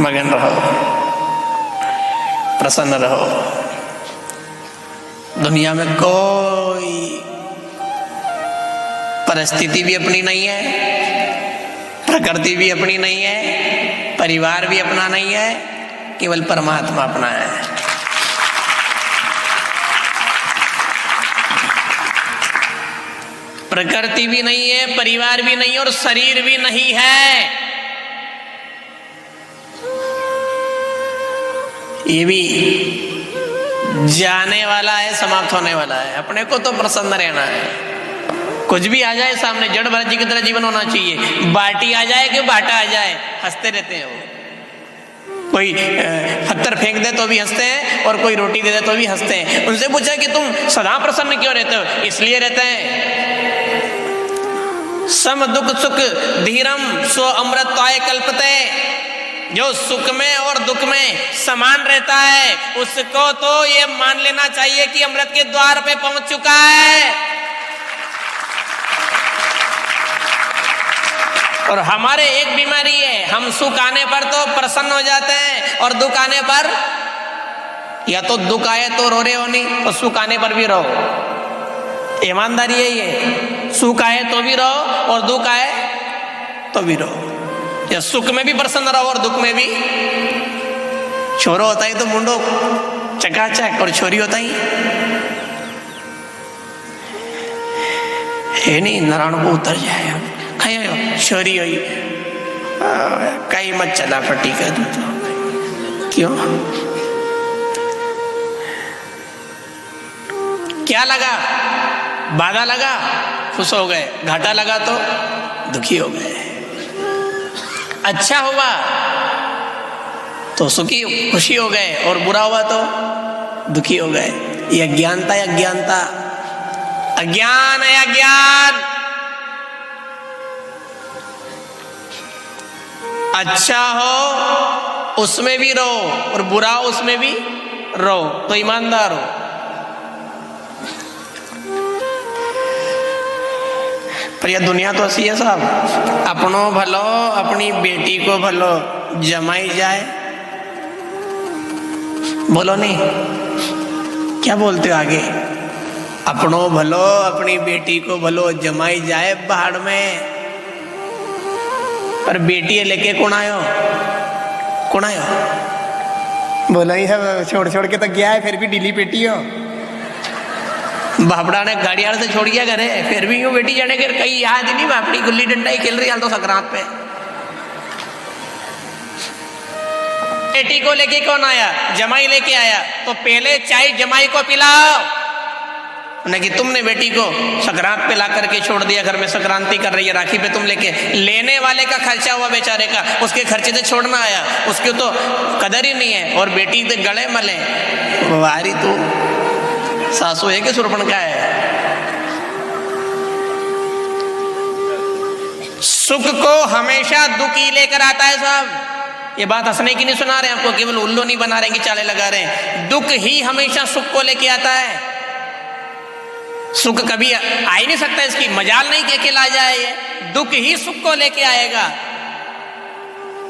मगन रहो, प्रसन्न रहो। दुनिया में कोई परिस्थिति भी अपनी नहीं है, प्रकृति भी अपनी नहीं है, परिवार भी अपना नहीं है, केवल परमात्मा अपना है। प्रकृति भी नहीं है, परिवार भी नहीं है और शरीर भी नहीं है। ये भी जाने वाला है, समाप्त होने वाला है। अपने को तो प्रसन्न रहना है। कुछ भी आ जाए सामने, जड़ भरत जी की तरह जीवन होना चाहिए। बाटी आ जाए कि बाटा आ जाए, हंसते रहते हैं वो। कोई पत्थर फेंक दे तो भी हंसते हैं और कोई रोटी दे दे तो भी हंसते हैं। उनसे पूछा कि तुम सदा प्रसन्न क्यों रहते हो? इसलिए रहते हैं, सम दुख सुख धीरम स्व अमृताय कल्पते। जो सुख में और दुख में समान रहता है उसको तो ये मान लेना चाहिए कि अमृत के द्वार पे पहुंच चुका है। और हमारे एक बीमारी है, हम सुख आने पर तो प्रसन्न हो जाते हैं और दुख आने पर, या तो दुख आए तो रो रहे हो नहीं और सुख आने पर भी रहो। ईमानदारी है ये, सुख आए तो भी रहो और दुख आए तो भी रहो। या सुख में भी प्रसन्न रहो और दुख में भी। छोरो होता ही तो मुंडो चकाचक और छोरी होता ही है नहीं, नारायण को उतर जाए। खाया छोरी हुई कहीं मत चला फटी कर दू तो क्यों? क्या लगा? बाधा लगा खुश हो गए, घाटा लगा तो दुखी हो गए। अच्छा हुआ तो सुखी खुशी हो गए और बुरा हुआ तो दुखी हो गए। ये अज्ञानता है, अज्ञानता, अज्ञान है अज्ञान। अच्छा हो उसमें भी रो और बुरा हो उसमें भी रो, तो ईमानदार हो। पर यह दुनिया तो ऐसी है साहब, अपनों भलो अपनी बेटी को भलो जमाई जाए। बोलो नहीं, क्या बोलते हो आगे? अपनों भलो अपनी बेटी को भलो जमाई जाए पहाड़ में। पर बेटी लेके कौन आयो? कौन आयो? बोला ही है, छोड़ छोड़ के तो गया है, फिर भी ढीली बेटी हो। बापड़ा ने गाड़ियां से छोड़ दिया घरे, फिर भी यूं बेटी जाने के कहीं याद ही नहीं। बापड़ी गुल्ली डंडा ही खेल रही हाल तो संक्रांत पे। बेटी को लेके कौन आया? जमाई लेके आया। तो पहले चाय जमाई को पिलाओ, नहीं कि तुमने बेटी को संक्रांत पे ला करके छोड़ दिया, घर में संक्रांति कर रही है, राखी पे तुम लेके। लेने वाले का खर्चा हुआ बेचारे का, उसके खर्चे से छोड़ना आया, उसकी तो कदर ही नहीं है। और बेटी तो गले मले, वारी तू सासू है कि सुरपण का है? सुख को हमेशा दुख ही लेकर आता है साहब। ये बात हंसने की नहीं सुना रहे आपको, केवल उल्लू नहीं बना रहे कि चाले लगा रहे हैं। दुख ही हमेशा सुख को लेके आता है। सुख कभी आ ही नहीं सकता, इसकी मजाल नहीं कि अकेला आ जाए। ये दुख ही सुख को लेके आएगा।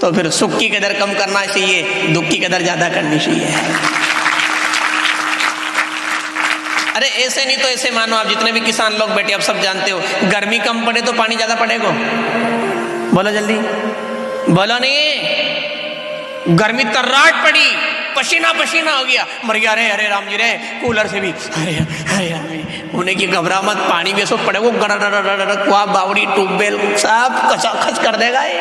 तो फिर सुख की कदर कम करना चाहिए, दुख की कदर ज्यादा करनी चाहिए। अरे ऐसे नहीं तो ऐसे मानो, आप जितने भी किसान लोग बैठे आप सब जानते हो, गर्मी कम पड़े तो पानी ज्यादा पड़ेगा। बोलो जल्दी, बोलो नहीं। गर्मी तर्राट पड़ी, पसीना पसीना हो गया, मर गया रे, अरे राम जी रे, कूलर से भी अरे अरे उन्हें की घबरा मत, पानी भी सब पड़े वो कुआ बावड़ी ट्यूबवेल सब खच कर देगा ये।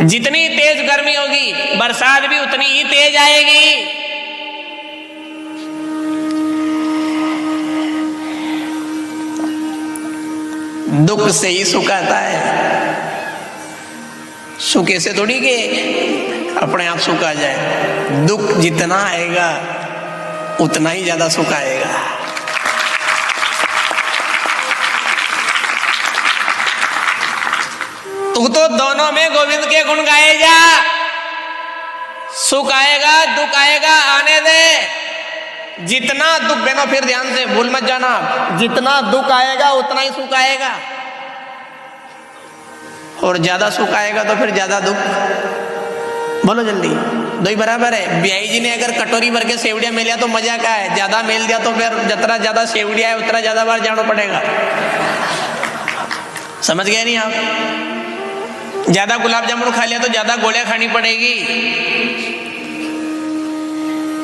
जितनी तेज गर्मी होगी बरसात भी उतनी ही तेज आएगी। दुख से ही सुख आता है। सुख ऐसे थोड़ी कि अपने आप सुख आ जाए। दुख जितना आएगा उतना ही ज्यादा सुख आएगा। तू तो दोनों में गोविंद के गुण गाए जा। सुख आएगा दुख आएगा, आने दे। जितना दुख, बहनों फिर ध्यान से भूल मत जाना, जितना दुख आएगा उतना ही सुख आएगा। और ज्यादा सुख आएगा तो फिर ज्यादा दुख बोलो जल्दी, दो ही बराबर है। ब्याई जी ने अगर कटोरी भर के सेवड़िया मिल लिया तो मजा का है, ज्यादा मिल दिया तो फिर जितना ज्यादा सेवड़िया है उतना ज्यादा बार जाना पड़ेगा। समझ गए नहीं आप? ज्यादा गुलाब जामुन खा लिया तो ज्यादा गोलियां खानी पड़ेगी।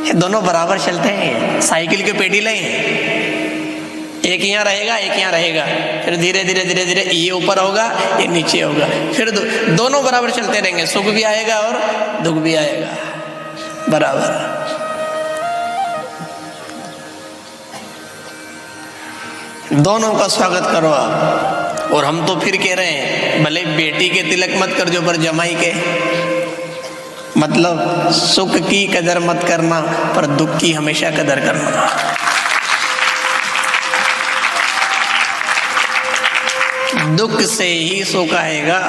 ये दोनों बराबर चलते हैं, साइकिल के पेडल हैं। एक यहाँ रहेगा एक यहाँ रहेगा, फिर धीरे धीरे धीरे धीरे ये ऊपर होगा ये नीचे होगा, फिर दोनों बराबर चलते रहेंगे। सुख भी आएगा और दुख भी आएगा बराबर। दोनों का स्वागत करो आप। और हम तो फिर कह रहे हैं भले बेटी के तिलक मत कर जो, पर जमाई के मतलब सुख की कदर मत करना पर दुख की हमेशा कदर करना। दुख से ही सुख आएगा।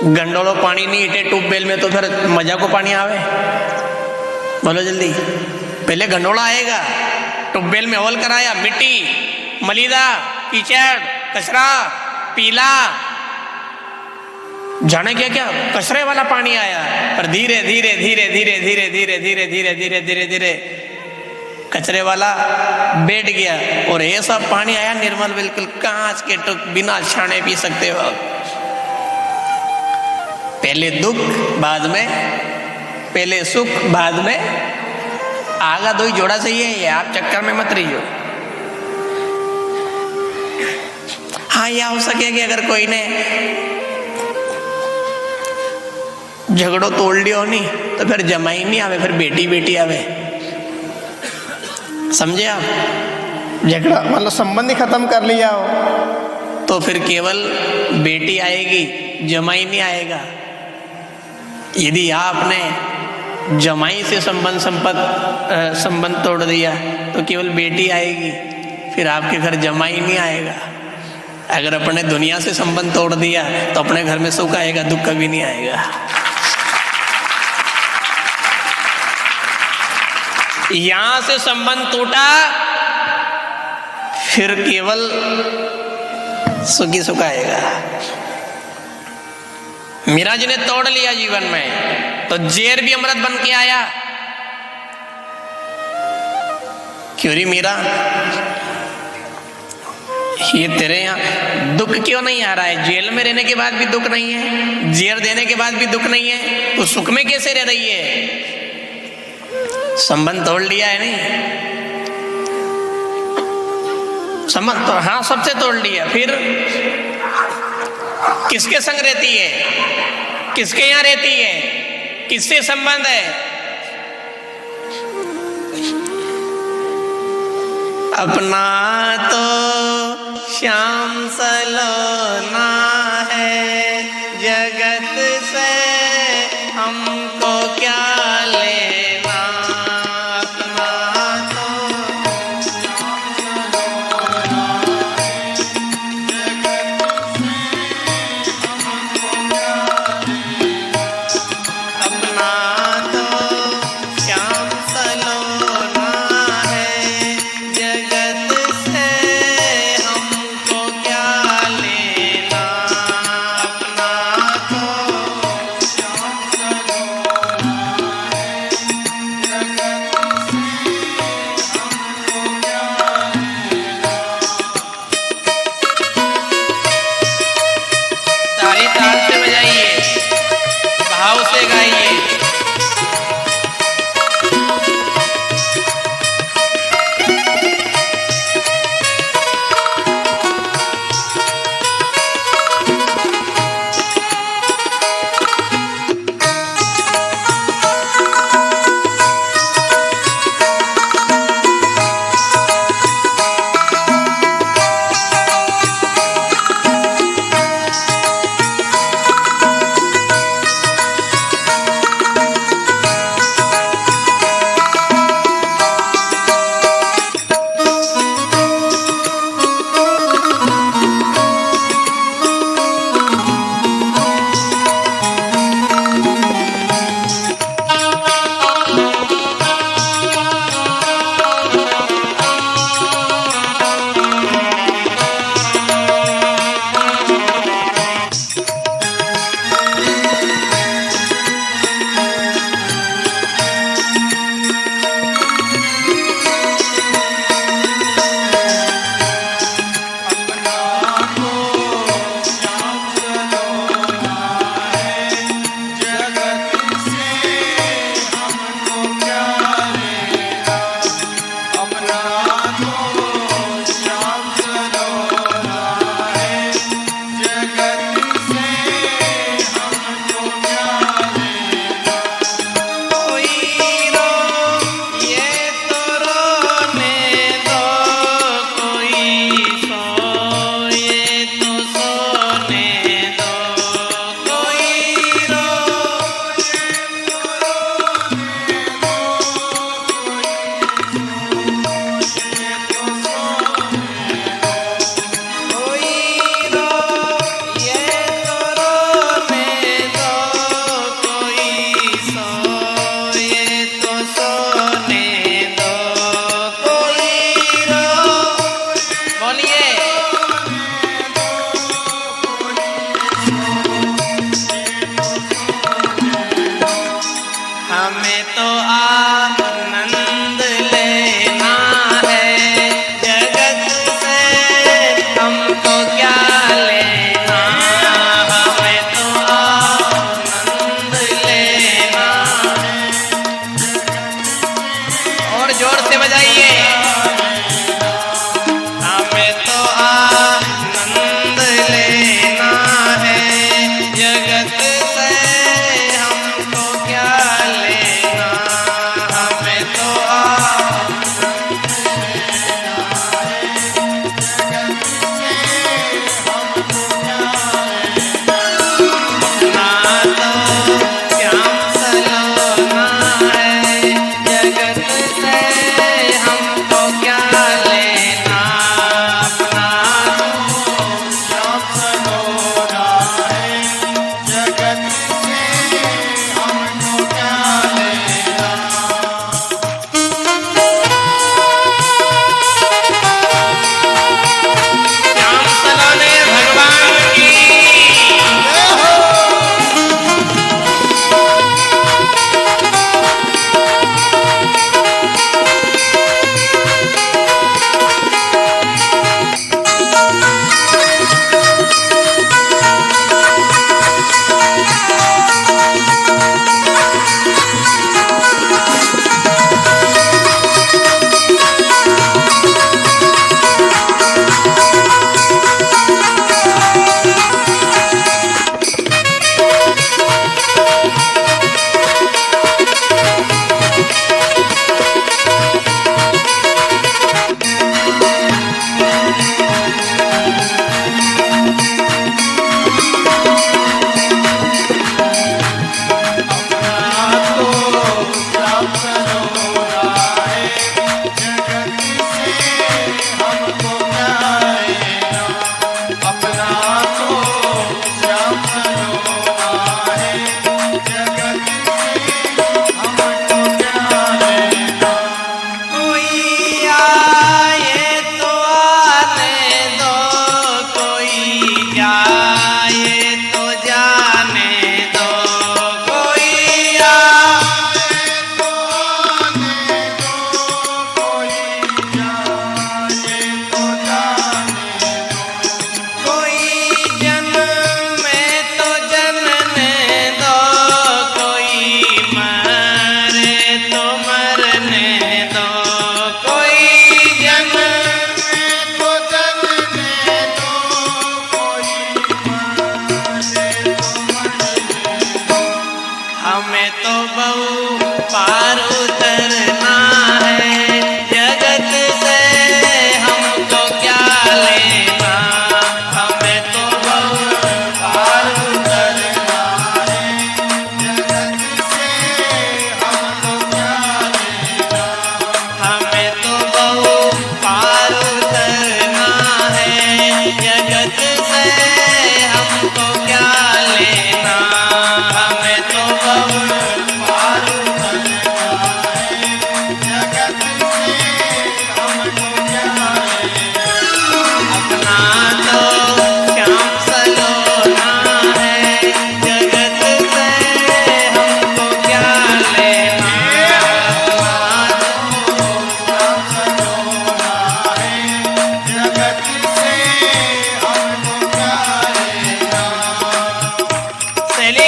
गंडोलो पानी नहीं हिटे ट्यूबवेल में तो फिर मजा को पानी आवे? बोलो जल्दी। पहले गंडोला आएगा, ट्यूबवेल में होल कराया, मिट्टी, मलीदा, कीचड़, कचरा, पीला, जाने क्या क्या कचरे वाला पानी आया। पर धीरे धीरे धीरे धीरे धीरे धीरे धीरे धीरे धीरे धीरे धीरे कचरे वाला बैठ गया और ऐसा पानी आया निर्मल, बिल्कुल कांच के टुक, बिना छाने पी सकते हो। पहले दुख बाद में, पहले सुख बाद में, आगा दो ही जोड़ा सही है ये, आप चक्कर में मत रहिए। हाँ यह हो सके कि अगर कोई ने झगड़ो तोड़ लियो नहीं तो फिर जमाई नहीं आवे, फिर बेटी बेटी आवे। समझे आप? झगड़ा मतलब संबंध ही खत्म कर लिया हो तो फिर केवल बेटी आएगी, जमाई नहीं आएगा। यदि आपने जमाई से संबंध तोड़ दिया तो केवल बेटी आएगी, फिर आपके घर जमाई नहीं आएगा। अगर अपने दुनिया से संबंध तोड़ दिया तो अपने घर में सुख आएगा, दुख कभी नहीं आएगा। यहां से संबंध टूटा फिर केवल सुखी सुख आएगा। मीरा जी ने तोड़ लिया जीवन में तो जेर भी अमृत बन के आया। क्यों री मीरा, ये तेरे यहां दुख क्यों नहीं आ रहा है? जेल में रहने के बाद भी दुख नहीं है, जेर देने के बाद भी दुख नहीं है, तो सुख में कैसे रह रही है? संबंध तोड़ लिया है नहीं? संबंध तो हाँ सबसे तोड़ लिया। फिर किसके संग रहती है, किसके यहाँ रहती है, किससे संबंध है? अपना तो श्याम सलोना है, जगत से हमको क्या लेना।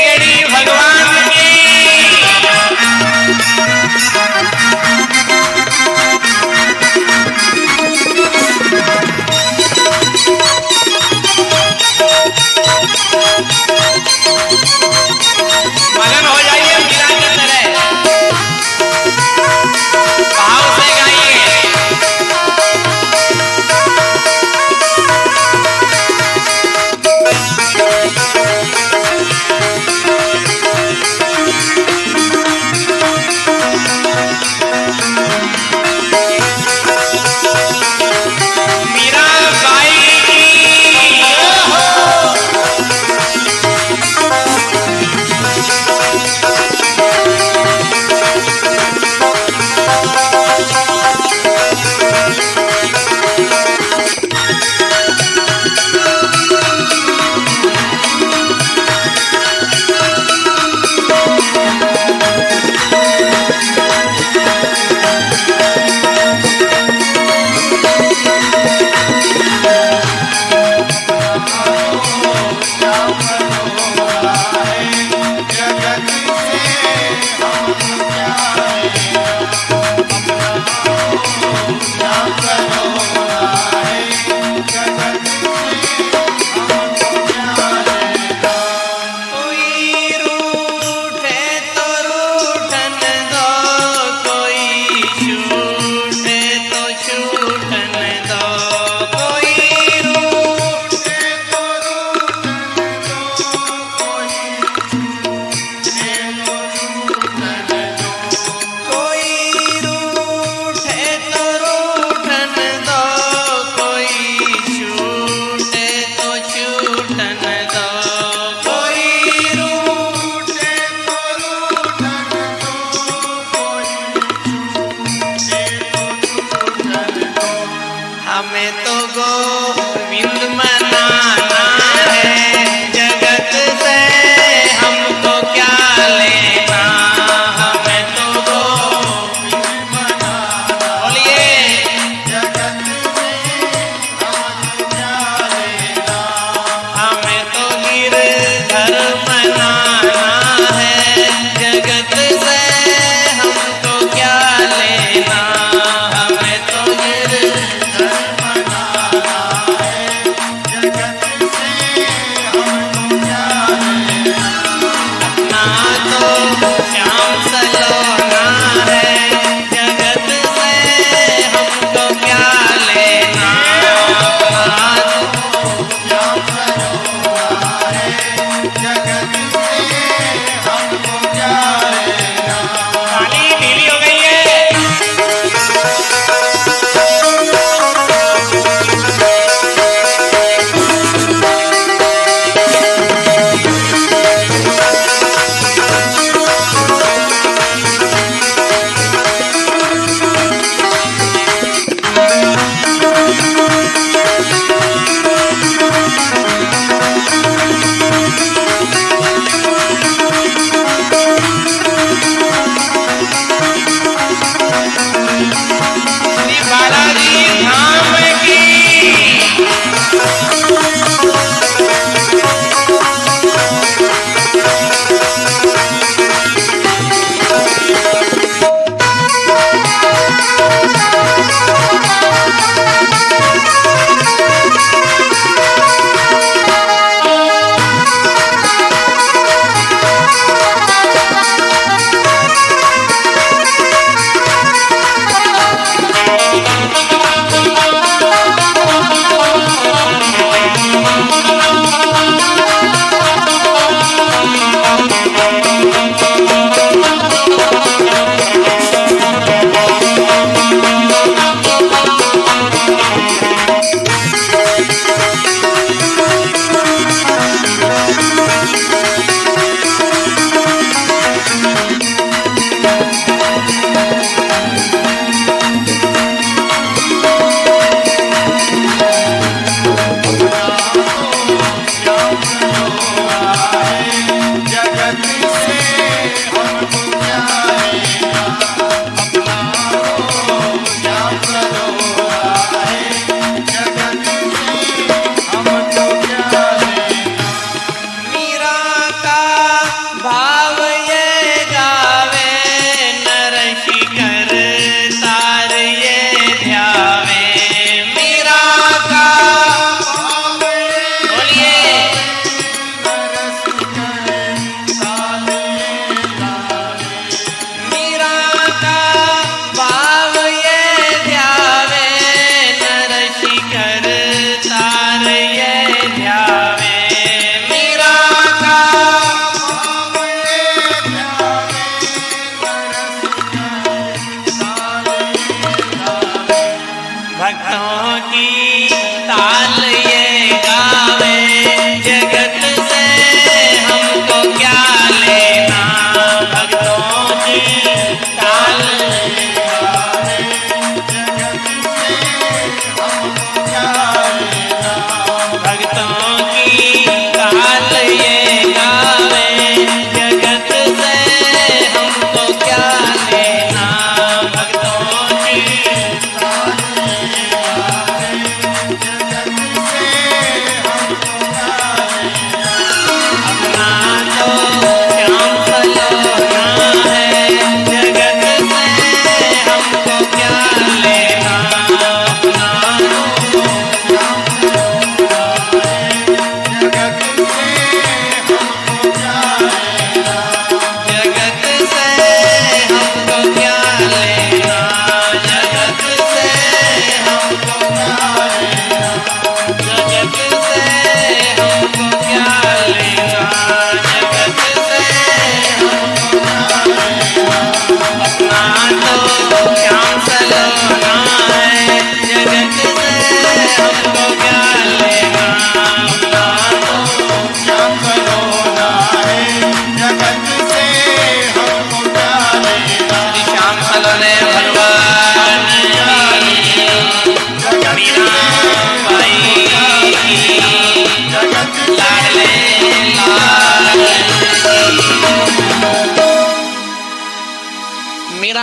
गड़ी भगवान की। मगन हो जाइए मीरा की तरह, भाव से गाइए।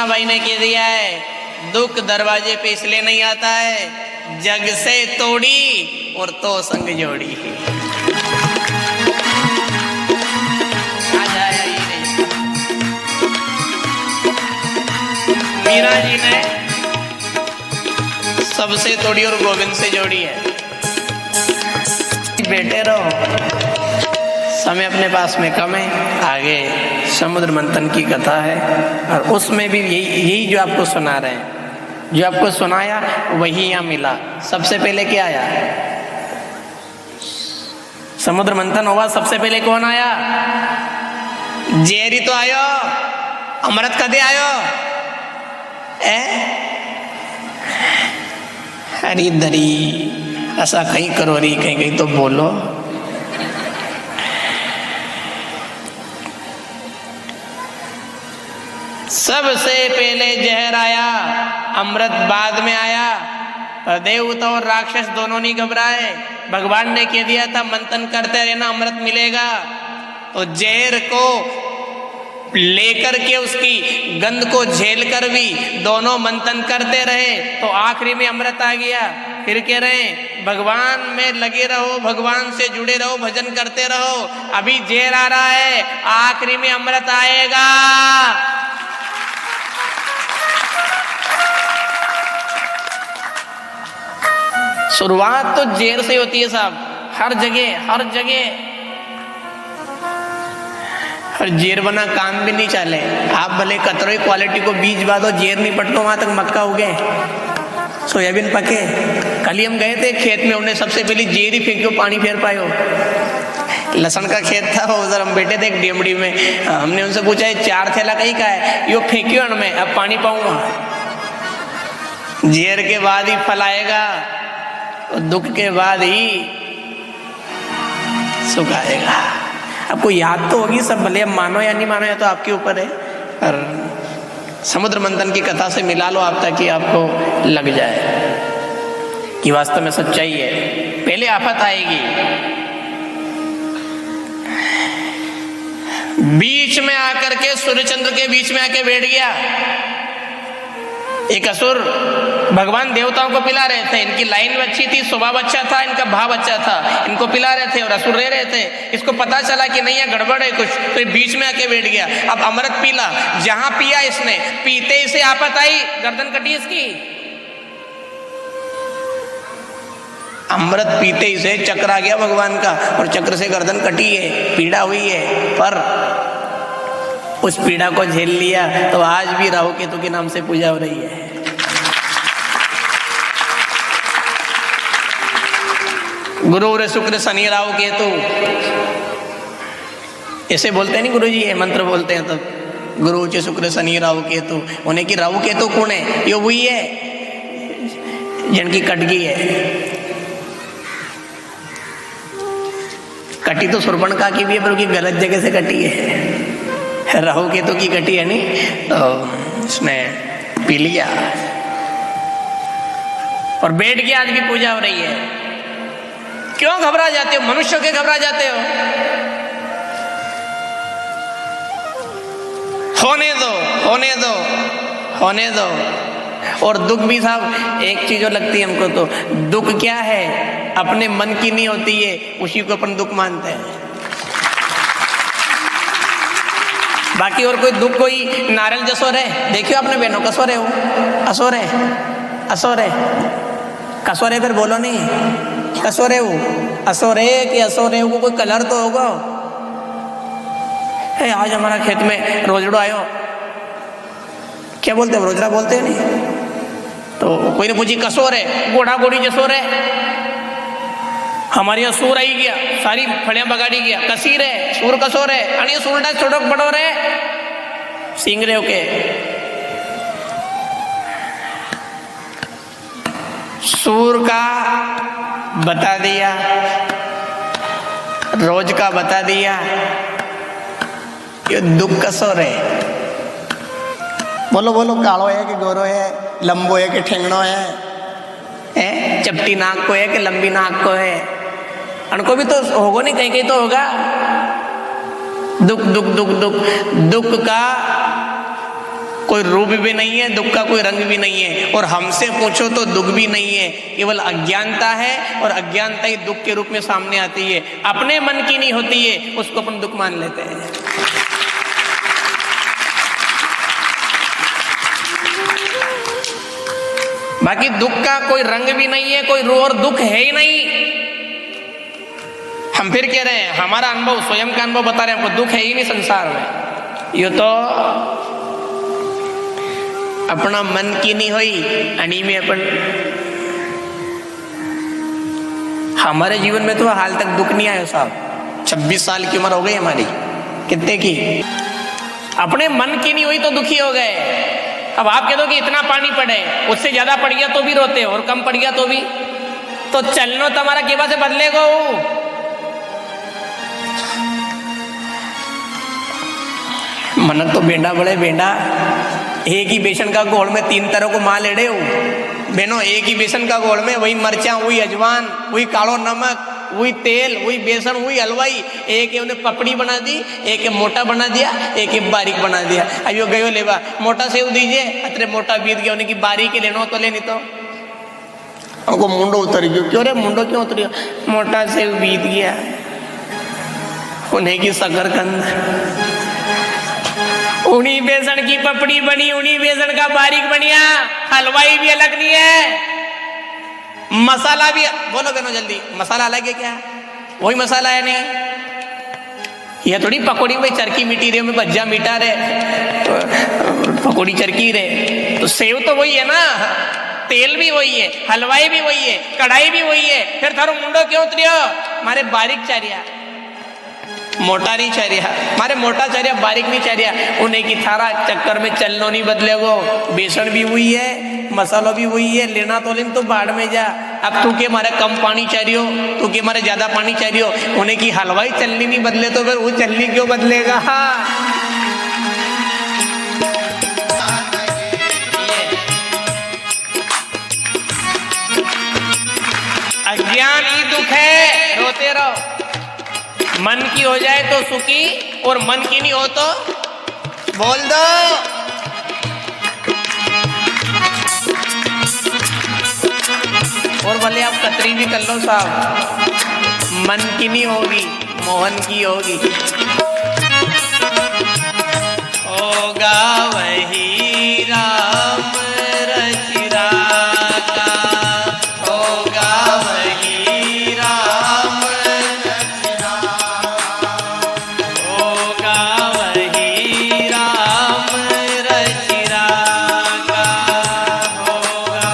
मीराबाई ने कह दिया है, दुख दरवाजे पे इसलिए नहीं आता है, जग से तोड़ी और तो संग जोड़ी। मीरा जी ने सबसे तोड़ी और गोविंद से जोड़ी है। बैठे रहो, समय अपने पास में कम है। आगे समुद्र मंथन की कथा है और उसमें भी यही जो आपको सुना रहे हैं, जो आपको सुनाया वही यहाँ मिला। सबसे पहले क्या आया? समुद्र मंथन हुआ, सबसे पहले कौन आया? जेरी तो आयो, अमृत कदे आयो? हरी दरी ऐसा कहीं करो रही, कहीं कहीं तो बोलो। सबसे पहले जहर आया, अमृत बाद में आया। पर देवता और राक्षस दोनों नहीं घबराए। भगवान ने कह दिया था मंथन करते रहना, अमृत मिलेगा। तो जहर को लेकर के उसकी गंध को झेल कर भी दोनों मंथन करते रहे, तो आखिरी में अमृत आ गया। फिर कह रहे हैं भगवान में लगे रहो, भगवान से जुड़े रहो, भजन करते रहो। अभी जहर आ रहा है, आखिरी में अमृत आएगा। शुरुआत तो जहर से होती है साहब, हर जगह हर जगह। और जेर बना काम भी नहीं चले। आप भले कतरों क्वालिटी को बीज बादो, जेर नहीं पटतो वहां तक मक्का उगे, सोयाबीन पके। कल ही हम गए थे खेत में, उन्हें सबसे पहले जेर ही फेंक्यो, पानी फेर पायो। लहसुन का खेत था, उधर हम बैठे थे एक डेमड़ी में। हमने उनसे पूछा ये 4 थैला कहीं का है? यो फेंक्यो मैं, अब पानी पाऊंगा। जेर के बाद ही फल आएगा, दुख के बाद ही सुख आएगा। आपको याद तो होगी सब, भले मानो या नहीं मानो, या तो आपके ऊपर है। और समुद्र मंथन की कथा से मिला लो आप, ताकि आपको लग जाए कि वास्तव में सच्चाई है। पहले आफत आएगी, बीच में आकर के सूर्यचंद्र के बीच में आके बैठ गया एक असुर। भगवान देवताओं को पिला रहे थे, इनकी लाइन अच्छी थी, स्वभाव अच्छा था, इनका भाव अच्छा था, इनको पिला रहे थे और असुर रह रहे थे। इसको पता चला कि नहीं है गड़बड़ है कुछ, तो ये बीच में आके बैठ गया। अब अमृत पीला, जहां पिया इसने, पीते ही से आफत आई, गर्दन कटी इसकी। अमृत पीते ही से चक्र आ गया भगवान का, और चक्र से गर्दन कटी है, पीड़ा हुई है। पर उस पीड़ा को झेल लिया, तो आज भी राहु केतु के नाम से पूजा हो रही है। गुरु शुक्र शनि राहु केतु, ऐसे बोलते नहीं गुरु जी, ये मंत्र बोलते हैं तब। गुरु च शुक्र शनि राहु केतु, उन्हें की राहु केतु कौन है? ये वही है जिनकी कटगी है। कटी तो सुरपणखा की भी है, पर उसकी गलत जगह से कटी है। राहु केतु की कटी है नहीं, तो उसने पी लिया और बैठ के आज भी पूजा हो रही है। क्यों घबरा जाते हो? मनुष्य के घबरा जाते हो? होने दो, होने दो, होने दो। और दुख भी साहब एक चीज और लगती है हमको, तो दुख क्या है? अपने मन की नहीं होती है, उसी को अपन दुख मानते हैं। बाकी और कोई दुख, कोई नारियल जसोर है? देखियो अपने बहनों, कसोर है वो, असोर है, असोर है, कसोर है, फिर बोलो नहीं कसोर है वो, असोर है कि असोर है? वो कोई कलर तो होगा। आज हमारा खेत में रोजड़ो आयो, क्या बोलते हैं? रोजड़ा बोलते हैं नहीं? तो कोई ने पूछी कसोर है, गोढ़ा गोड़ी जसोर है। हमारे यहाँ सूर आई गया, सारी फड़ियां बगाड़ी गया, कसीर है, सूर कसोर है। अरे सूरडा छोड़ो बड़ो रे सिंग रे ओके। सूर का बता दिया, रोज का बता दिया, ये दुख कसोर है। बोलो बोलो, कालो है कि गोरो है, लंबो है कि ठेंगनो है, चपटी नाक को है कि लंबी नाक को है? उनको भी तो होगा नहीं, कहीं कहीं तो होगा। दुख दुख दुख दुख, दुख का कोई रूप भी नहीं है, दुख का कोई रंग भी नहीं है, और हमसे पूछो तो दुख भी नहीं है, केवल अज्ञानता है, और अज्ञानता ही दुख के रूप में सामने आती है। अपने मन की नहीं होती है, उसको अपन दुख मान लेते हैं। बाकी दुख का कोई रंग भी नहीं है, कोई रूप और दुख है ही नहीं। हम फिर कह रहे हैं, हमारा अनुभव, स्वयं का अनुभव बता रहे हैं, हमको दुख है ही नहीं संसार में। ये तो अपना मन की नहीं हुई अनी में अपन, हमारे जीवन में तो हाल तक दुख नहीं आया साहब। 26 साल की उम्र हो गई हमारी, कितने की, अपने मन की नहीं हुई तो दुखी हो गए। अब आप कह दो कि इतना पानी पड़े, उससे ज्यादा पड़ गया तो भी रोते हो, और कम पड़ गया तो भी, तो चलनो तुम्हारा केवा से बदलेगा। मनक तो बेंडा बड़े बेंडा, एक ही बेसन का घोल में 3 तरह को माल एड़े हो बेनो। एक ही बेसन का घोल में वही मरचा, वही अजवान, वही कालो नमक, वही तेल, वही बेसन, वही हलवाई। एक उन्हें पपड़ी बना दी, एक मोटा बना दिया, एक बारीक बना दिया। अब यो गयो लेवा, मोटा सेव दीजिए, अतरे मोटा बीत गया, उन्हें की बारीक लेनो तो ले, नहीं तो हमको मुंडो उतर गयो। क्यों रे मुंडो क्यों उतर गया? मोटा सेव बीत गया। उन्हें की शकरकंद, उन्हीं बेसन की पपड़ी बनी, उन्हीं बेसन का बारीक बनिया। हलवाई भी अलग नहीं है, मसाला भी, बोलो बहनों जल्दी, मसाला अलग है क्या? वही मसाला है नहीं। यह थोड़ी पकौड़ी में चरकी मिट्टी रे, में भज्जा मीठा रे, पकौड़ी चरकी रे, तो सेव तो वही है ना, तेल भी वही है, हलवाई भी वही है, कढ़ाई भी वही है। फिर थारो मुंडो क्यों उतरियो? मारे बारीक चारिया, मोटा नहीं चारिया, मारे मोटा चारिया, बारीक नहीं चारिया। उन्हें की थारा चक्कर में चलनो नहीं बदलेगो। बेसन भी वही है, मसाला भी वही है, लेना तो लेन तो बाढ़ में जा। अब तू के मारे कम पानी चाहिए, तू के मारे ज्यादा पानी चाहिए, उन्हें की हलवाई चलनी नहीं बदले तो फिर वो चलनी क्यों बदलेगा? अज्ञान ही दुख है, रोते रहो। मन की हो जाए तो सुखी, और मन की नहीं हो तो बोल दो। और भले आप कतरी भी कर लो साहब, मन की नहीं होगी, मोहन की होगी। होगा वही राम रचिरा का, होगा वही राम, होगा वही राम रचिरा का, होगा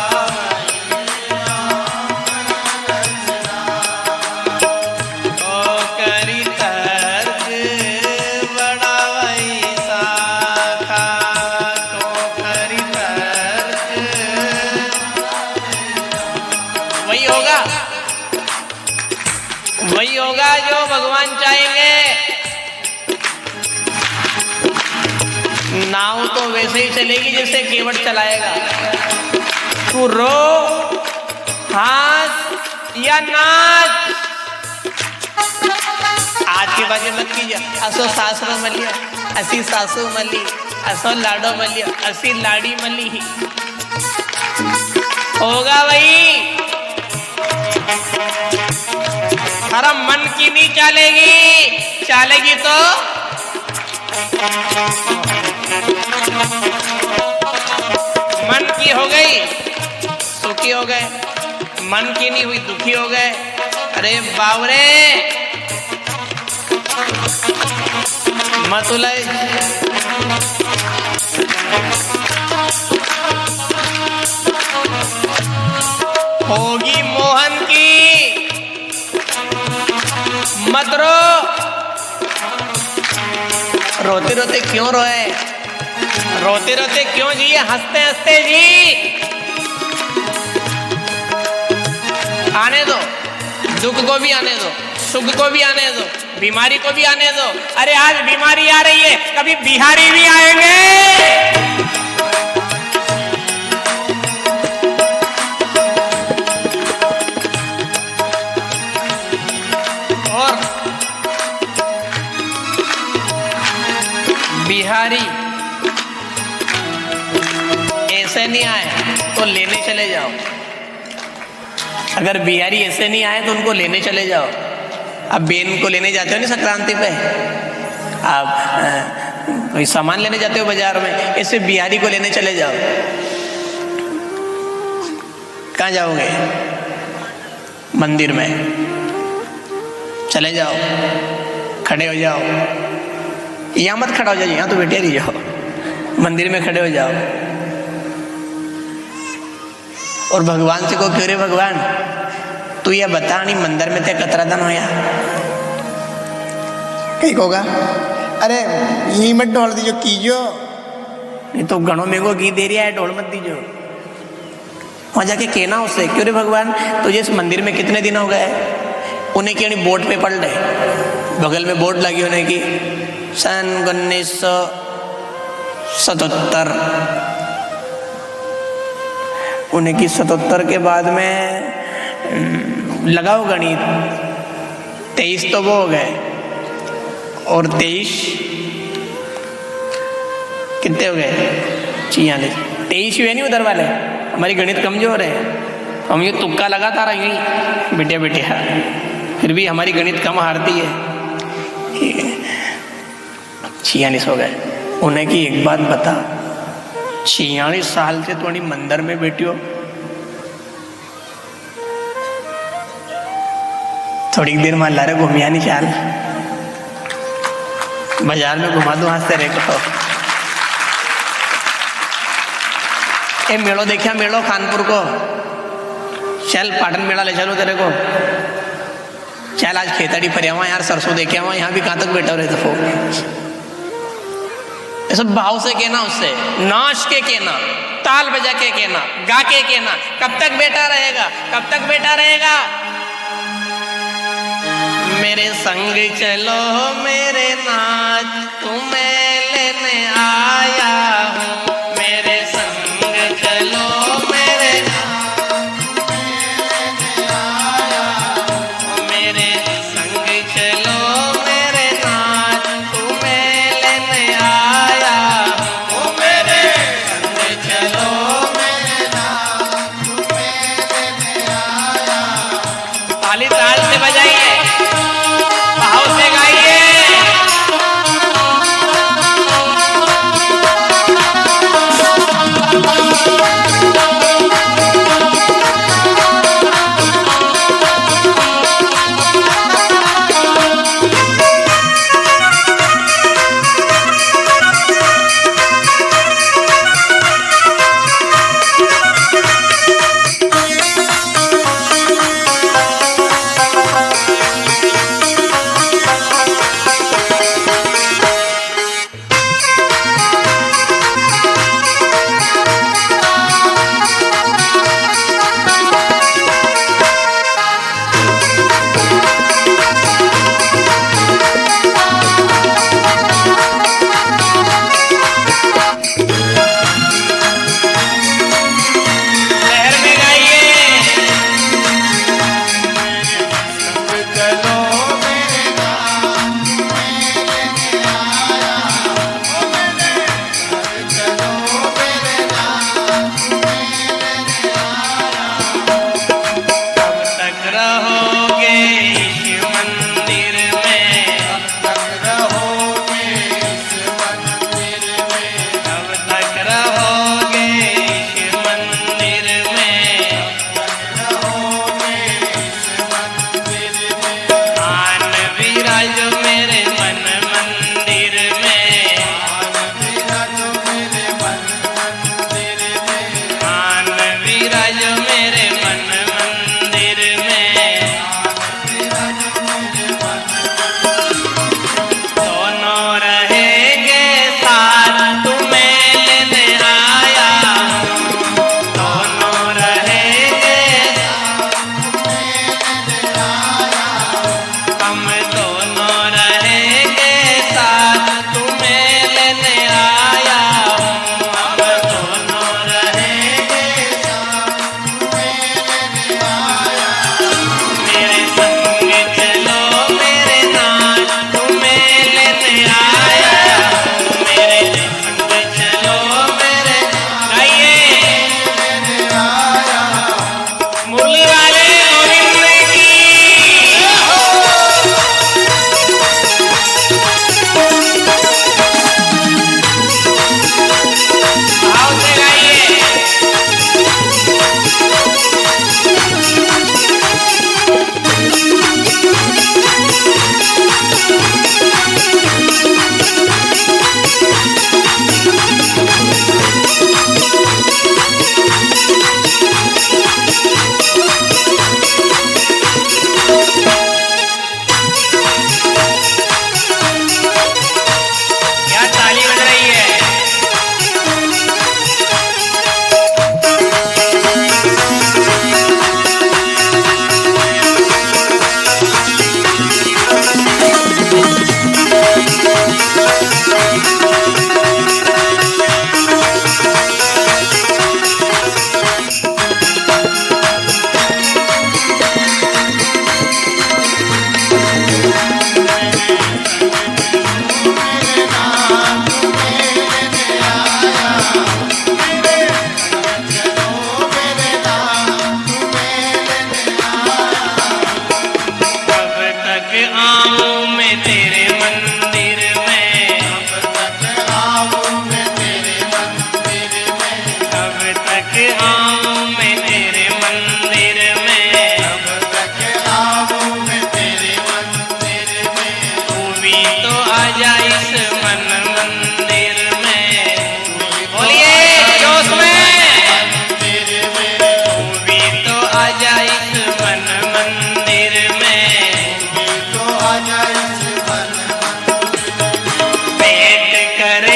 ओ करी तर्क बड़ा वैसा था, तो करी तर्क वही होगा, वही होगा जो भगवान चाहेंगे। नाव तो वैसे ही चलेगी जैसे केवट चलाएगा। तू रो, हंस या नाच, आज के बाजे मत कीजिए। असो सासरो मलिया, असी सासू मली, असो लाडो मलिया, असी लाड़ी मली। होगा वही, हरा मन की नहीं चलेगी, चलेगी तो मन की हो गई, सुखी हो गए, मन की नहीं हुई, दुखी हो गए। अरे बावरे मत उलझ, होगी मोहन की, मत रो। रोते रोते क्यों रोए, रोते रोते क्यों जिए, हंसते हंसते जी। आने दो, दुख को भी आने दो, सुख को भी आने दो, बीमारी को भी आने दो। अरे आज बीमारी आ रही है, कभी बिहारी भी आएंगे। और बिहारी ऐसे नहीं आए तो लेने चले जाओ। अगर बिहारी ऐसे नहीं आए तो उनको लेने चले जाओ। अब बेन को लेने जाते हो नहीं संक्रांति पे, आप कोई सामान लेने जाते हो बाजार में, ऐसे बिहारी को लेने चले जाओ। कहाँ जाओगे? मंदिर में चले जाओ, खड़े हो जाओ। यहाँ मत खड़ा हो जाओ, यहाँ तो बैठे रही जाओ, मंदिर में खड़े हो जाओ और भगवान से को क्यों रे भगवान तू ये बता नहीं मंदिर में ते कतरा दिन होया? कहीं होगा अरे यही मत ढोल दीजो कीजो, नहीं तो घणो मेरे घी दे रहा है, ढोल मत दीजो। वहां जाके कहना उससे क्यों रे भगवान तुझे इस मंदिर में कितने दिन हो गए? उन्हें क्यों नहीं बोर्ड पे पढ़ ले, बगल में बोर्ड लगी होने की सन 1977 उन्हें की 77 के बाद में लगाओ गणित 23 तो वो हो गए और 23 कितने हो गए? 46। 23 हुए नहीं उधर वाले, हमारी गणित कमजोर है, हम ये तुक्का लगाता रही बेटिया बेटिया, फिर भी हमारी गणित कम हारती है। 46 हो गए। उन्हें की एक बात बता, 46 साल से थोड़ी मंदिर में बैठी हो, थोड़ी देर मान ला रहे घूमिया नहीं चाल, बाजार में घुमा दो हंसते रहे को। ए मेड़ो देखा मेड़ो कानपुर को, चल पाटन मेला ले चलो तेरे को, चल आज खेतड़ी पर आवा यार, सरसों देखे आवा, यहाँ भी कहाँ तक बैठा रहे तो ऐसा भाव से कहना, उससे नाच के कहना, ताल बजा के कहना, गा के कहना। कब तक बैठा रहेगा? कब तक बैठा रहेगा? मेरे संग चलो मेरे नाच तुम्हें लेने आया हूँ, मेरे संग चलो मेरे नाच मेरे संग चलो मेरे नाच तुम्हें लेने आया हूँ, मेरे संग चलो मेरे नाच तुम्हें लेने आया। ताली ताल से बजाइए, भाव से गाइए।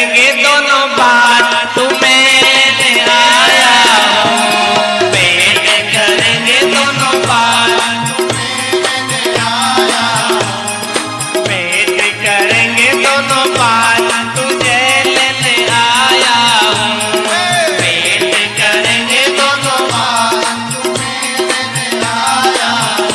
करेंगे दोनों बात तुम्हें आया हूँ। भेंट करेंगे दोनों बात तुम्हें आया हूँ। भेंट करेंगे दोनों बात तुझे लेने आया हूँ। भेंट करेंगे दोनों बात तुम्हें लेने आया हूँ।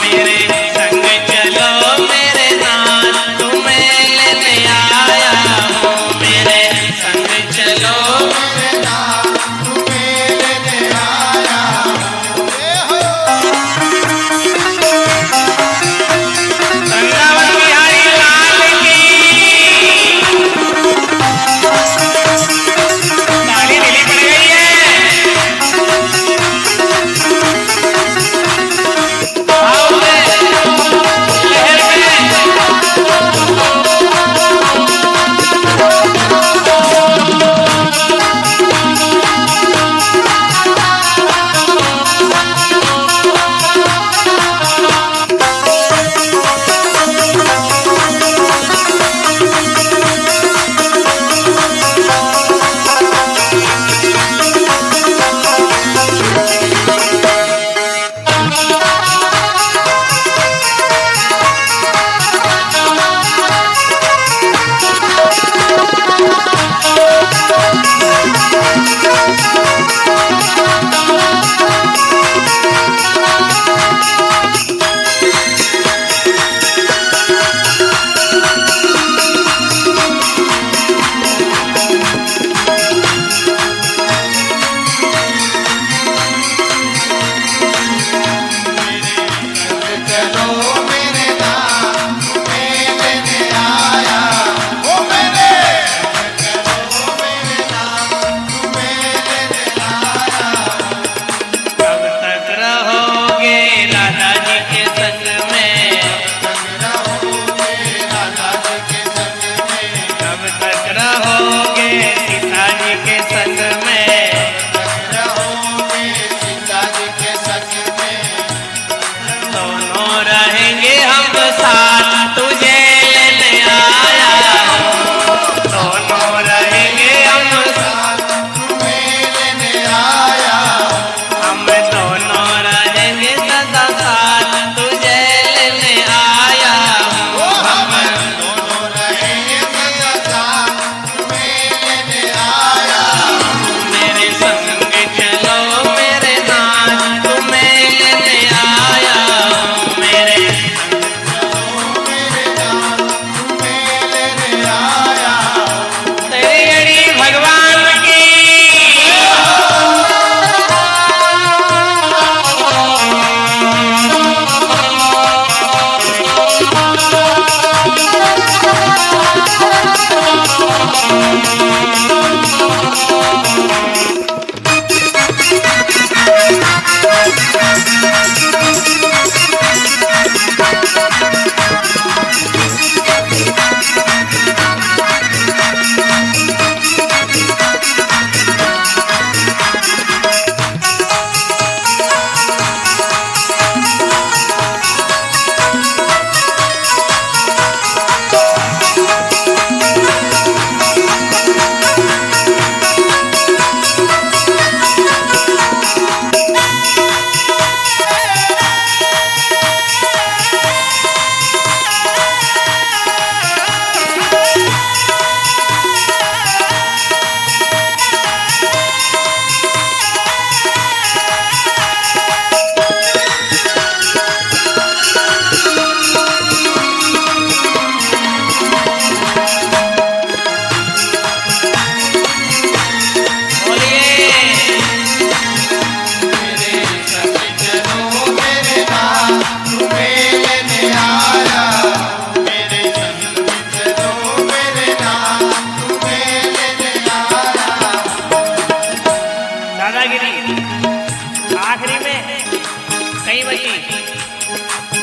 मेरे संग चलो मेरे नाथ तुम्हें लेने आया हूँ। मेरे संग चलो मेरे नाथ तुम्हें लेने आया हूँ। वृंदावन बिहारी लाल की ताली ढीली पड़ गई है। आओ लहर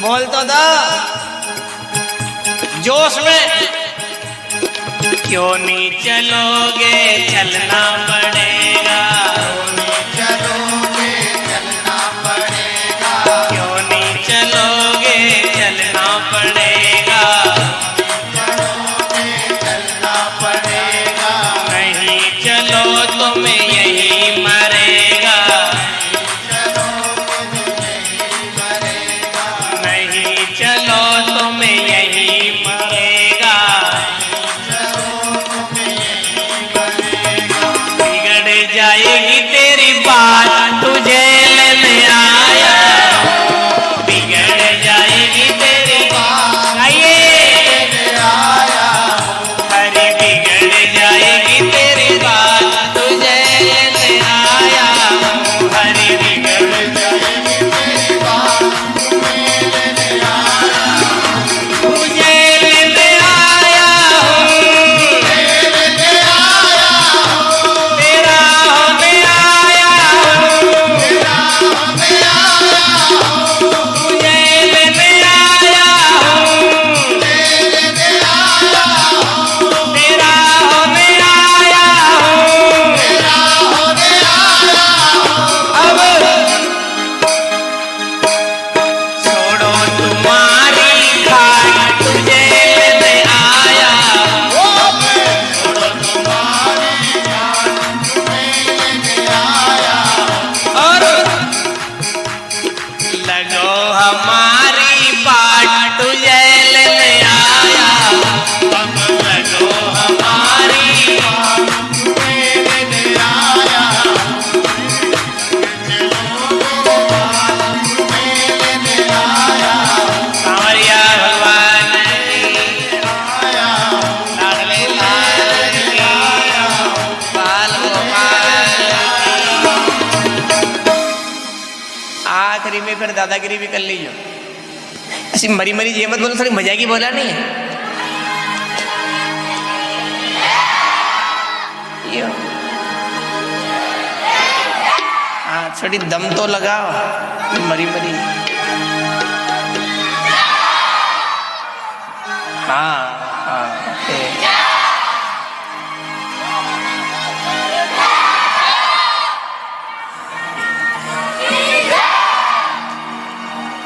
बोल तो दो जोश में। क्यों नहीं चलोगे चलना पड़ेगा, चलोगे चलना पड़ेगा, क्यों नहीं चलोगे चलना पड़ेगा, चलोगे चलना पड़ेगा। गई फिर दादागिरी भी कर लीजिए। ऐसी मरी मरी ये मत बोलो, थोड़ी मजा की बोला नहीं है यो। हाँ थोड़ी दम तो लगाओ, मरी मरी। हाँ हाँ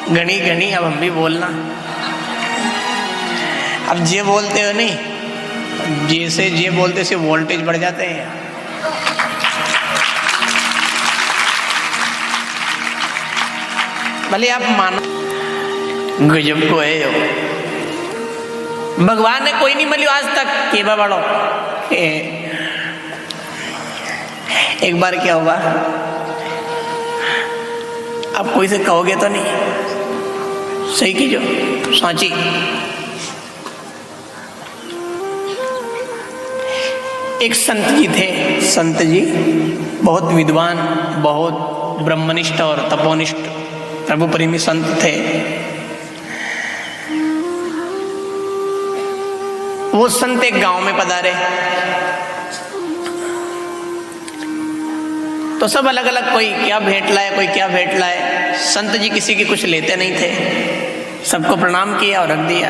घनी घनी अब हम भी बोलना। अब जे बोलते हो नहीं, जैसे जे बोलते से वोल्टेज बढ़ जाते हैं। भले आप मानो गजब को है यो। भगवान ने कोई नहीं मिलियो आज तक के बड़ो। एक बार क्या हुआ, अब कोई से कहोगे तो नहीं, सही कीजो सोची। एक संत जी थे, संत जी बहुत विद्वान, बहुत ब्रह्मनिष्ठ और तपोनिष्ठ प्रभु प्रेमी संत थे। वो संत एक गांव में पधारे तो सब अलग अलग, कोई क्या भेंट लाए, कोई क्या भेंट लाए। संत जी किसी की कुछ लेते नहीं थे, सबको प्रणाम किया और रख दिया।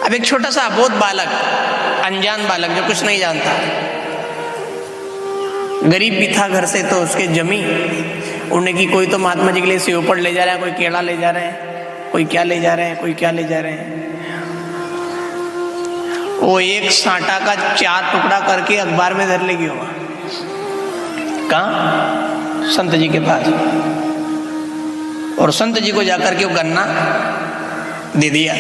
अब एक छोटा सा अबोध बालक, अनजान बालक जो कुछ नहीं जानता, गरीब भी था घर से, तो उसके जमी उड़ने की, कोई तो महात्मा जी के लिए सेवपड़ ले जा रहा है, कोई केला ले जा रहे हैं, कोई क्या ले जा रहे हैं, कोई क्या ले जा रहे हैं। वो एक सांटा का 4 टुकड़ा करके अखबार में धर लेगी हुआ। कहाँ? संत जी के पास। और संत जी को जाकर के वो गन्ना दे दिया।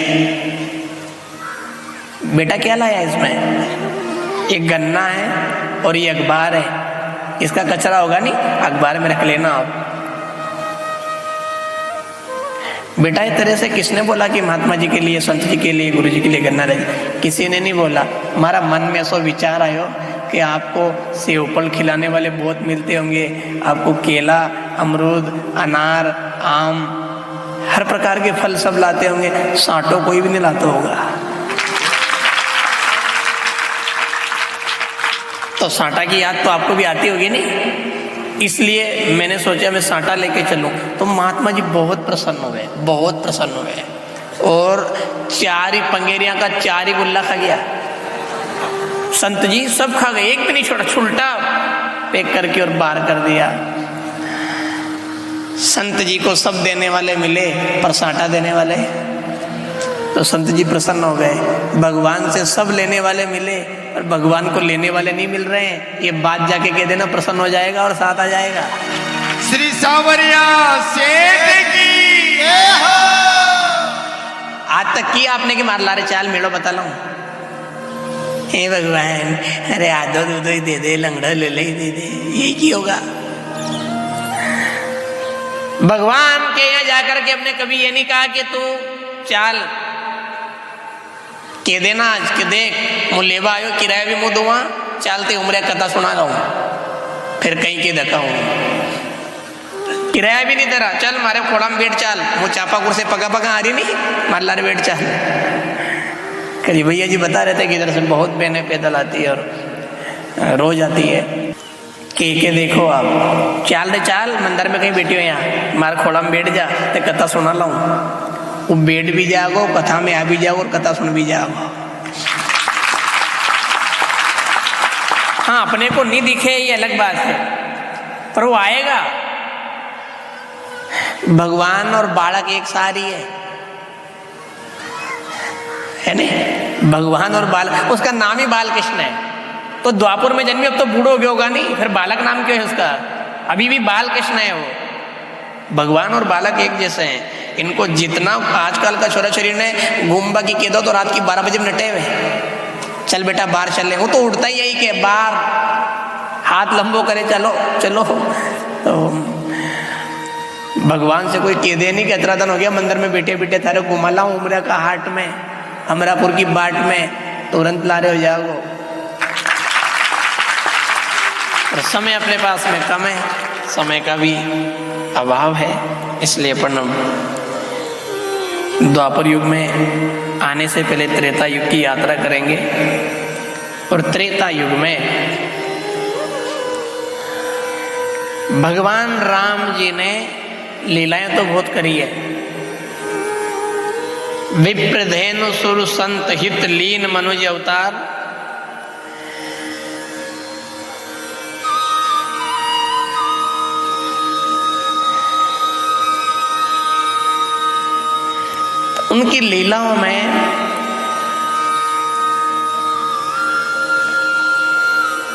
बेटा क्या लाया इसमें? एक गन्ना है और ये अखबार है, इसका कचरा होगा नहीं, अखबार में रख लेना आप। बेटा इस तरह से किसने बोला कि महात्मा जी के लिए, संत जी के लिए, गुरु जी के लिए गन्ना रहे? किसी ने नहीं बोला। हमारा मन में ऐसा विचार आयो कि आपको सेवफल खिलाने वाले बहुत मिलते होंगे, आपको केला, अमरूद, अनार, आम, हर प्रकार के फल सब लाते होंगे, सांटो कोई भी नहीं लाता होगा। तो सांटा की याद तो आपको भी आती होगी नहीं, इसलिए मैंने सोचा मैं सांटा लेके चलूं। तो महात्मा जी बहुत प्रसन्न हो गए, बहुत प्रसन्न हो गए, और 4 ही पंगेरियां का 4 ही गुल्ला खा गया। संत जी सब खा गए, एक भी नहीं छोड़ा, छुलटा पैक करके और बाहर कर दिया। संत जी को सब देने वाले मिले पर सांटा देने वाले, तो संत जी प्रसन्न हो गए। भगवान से सब लेने वाले मिले और भगवान को लेने वाले नहीं मिल रहे हैं, ये बात जाके कह देना, प्रसन्न हो जाएगा और साथ आ जाएगा। श्री सांवरिया सेठ की जय हो। आज तक किया आपने कि मार लारे चाल मेड़ो बता लो, हे भगवान अरे आधो दूधो ही दे दे, लंगड़ा ले ले ही दे दे, ये की होगा? भगवान के यहाँ जाकर के हमने कभी ये नहीं कहा कि तू चाल के देना आज के देख मु लेवा आयो, किराया भी मुँह दुआ, चालते उम्र कथा सुना रहा हूँ, फिर कहीं के देखा हूँ, किराया भी नहीं दे रहा, चल मारे खोड़ा में बैठ चाल, मुँह चापापुर से पगा पगा आ रही नहीं, मार लारे बैठ चाल। कभी भैया जी बता रहे थे कि इधर से बहुत बहनें पैदल आती है और रोज आती है, के देखो आप चाल रे चाल, मंदिर में कहीं बैठी हो, यहाँ मारे खोड़ा में बैठ जा तो कथा सुना लाऊं, वो बैठ भी जाओ, कथा में आ भी जाओ और कथा सुन भी जाओ। हाँ अपने को नहीं दिखे ये अलग बात है, पर वो आएगा। भगवान और बालक एक सारी है नहीं? भगवान और बालक, उसका नाम ही बालकृष्ण है, तो द्वापुर में जन्मी, अब तो बूढ़ो हो गया होगा नहीं, फिर बालक नाम क्यों है उसका? अभी भी बालकृष्ण है वो। भगवान और बालक एक जैसे हैं। इनको जितना आजकल का छोरा छोरी ने घूमबा की कह दो तो रात की 12 बजे में नटे हुए, चल बेटा बाहर चले, वो तो उठता ही यही के बाहर हाथ लंबो करे, चलो चलो। तो भगवान से कोई कह दे नहीं कि इतना दिन हो गया मंदिर में बैठे बैठे थारे घुमा लाऊं उमरा का हाट में, अमरापुर की बाट में, तुरंत ला रहे हो जाओ। समय अपने पास में कम है, समय का भी अभाव है, इसलिए अपन द्वापर युग में आने से पहले त्रेता युग की यात्रा करेंगे। और त्रेता युग में भगवान राम जी ने लीलाएं तो बहुत करी है। विप्रधेनु सुर संत हित लीन मनुज अवतार, उनकी लीलाओं में